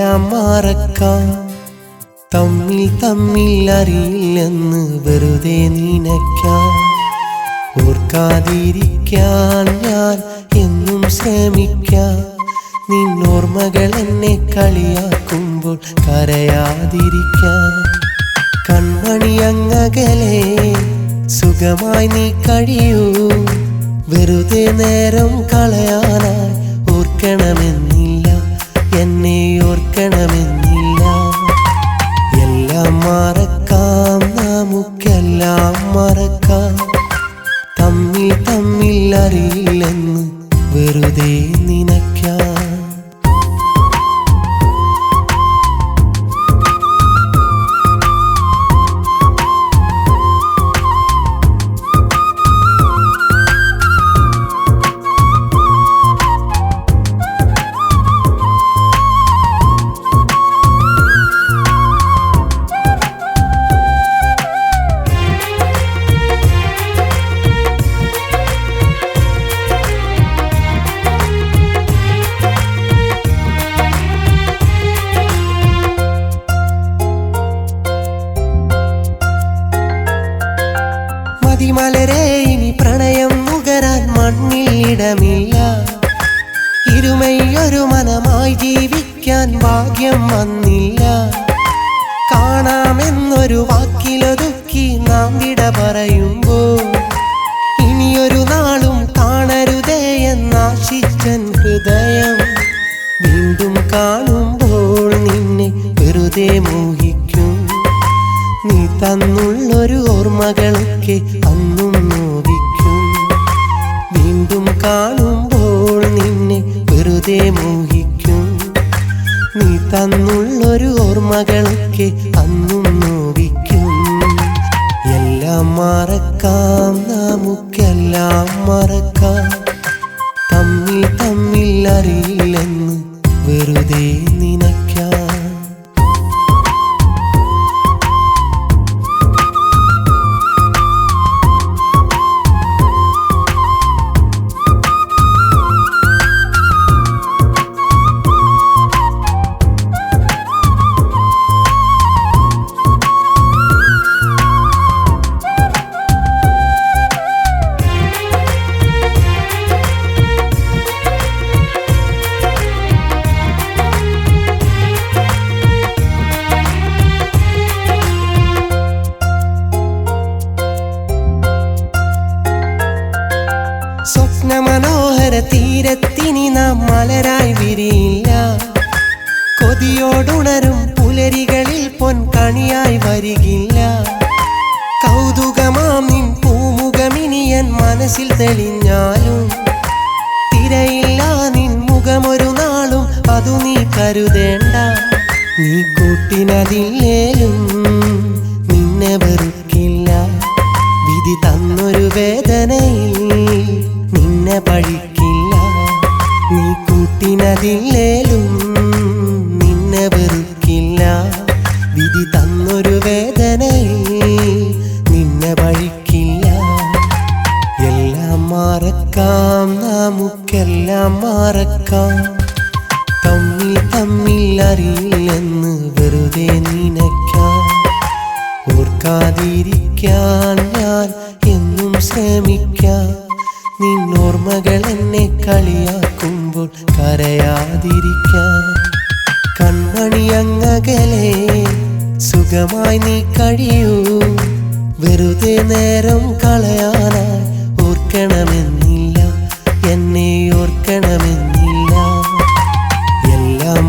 എല്ലാം മറക്കാം. തമ്മിൽ തമ്മിൽ അറിയില്ലെന്ന് വെറുതെ നനയ്ക്കാം. ഓർക്കാതിരിക്കാൻ ഞാൻ എന്നും ശ്രമിക്കാം. നിന്നോർമ്മകൾ എന്നെ കളിയാക്കുമ്പോൾ കരയാതിരിക്കാൻ. കൺമണി അങ്ങകലെ സുഖമായി നീ കഴിയൂ. വെറുതെ നേരം കളയാനായി ഓർക്കണമെന്നില്ല, എന്നെ ഓർക്കണമെന്നില്ല. എല്ലാം മറക്കാം, നമുക്കെല്ലാം മറക്കാം. തമ്മിൽ തമ്മിൽ അറിയില്ലെന്ന് വെറുതെ നനയ്ക്കാം. മലരെ ഇനി പ്രണയം നുകരാൻ മണ്ണിൽ ഇടമില്ല. ഇരുമയൊരു മനമായി ജീവിക്കാൻ ഭാഗ്യം വന്നില്ല. കാണാമെന്നൊരു വാക്കിലൊതുക്കി നാം വിട പറയുമ്പോൾ ഇനിയൊരു നാളും കാണരുതേ എന്നാശിച്ചൻ ഹൃദയം. വീണ്ടും കാണുമ്പോൾ നിന്നെ വെറുതെ മോഹിക്കും. നീ തന്നുള്ളൊരു ഓർമ്മകളൊക്കെ അന്നും നോവിക്കും. വീണ്ടും കാണുമ്പോൾ നിന്നെ വെറുതെ മോഹിക്കും. നീ തന്നുള്ളൊരു ഓർമ്മകളൊക്കെ അന്നും നോവിക്കും. എല്ലാം മറക്കാം, നമുക്കെല്ലാം മറക്കാം. തമ്മിൽ തമ്മിൽ അറിയില്ലെന്ന് വെറുതെ നനയ്ക്കാം. സ്വപ്ന മനോഹര തീരത്തിനി നാം മലരായി വിരിയില്ല. കൊതിയോടുണരും പുലരികളിൽ പൊൻകണിയായി വരികില്ല. കൗതുകമാം നിൻ പൂമുഖമിനിയൻ മനസ്സിൽ തെളിഞ്ഞാലും തിരയില്ല നിൻ മുഖമൊരു നാളും അതു നീ കരുതേണ്ട. നീ കൂട്ടിനതില്ലേലും നിന്നെ വെറുക്കില്ല. വിധി തന്നൊരു വേദനയിൽ നിന്നെ പഴിക്കില്ല. നീ കൂട്ടിനതില്ലേലും നിന്നെ വെറുക്കില്ല. വിധി തന്നൊരു വേദനയിൽ നിന്നെ പഴിക്കില്ല. എല്ലാം മറക്കാം, നമുക്കെല്ലാം മറക്കാം. തമ്മിൽ തമ്മിൽ അറിയില്ലെന്ന് വെറുതെ നനയ്ക്കാം. ഓർക്കാതിരിക്കാൻ ഞാൻ എന്നും ശ്രമിക്കാം. നിന്നോർമ്മകൾ എന്നെ കളിയാക്കുമ്പോൾ കരയാതിരിക്കാൻ. കൺമണി അങ്ങകലെ സുഖമായി നീ കഴിയൂ. വെറുതെ നേരം കളയാനായി ഓർക്കണമെന്നില്ല, എന്നെ ഓർക്കണമെന്നില്ല. എല്ലാം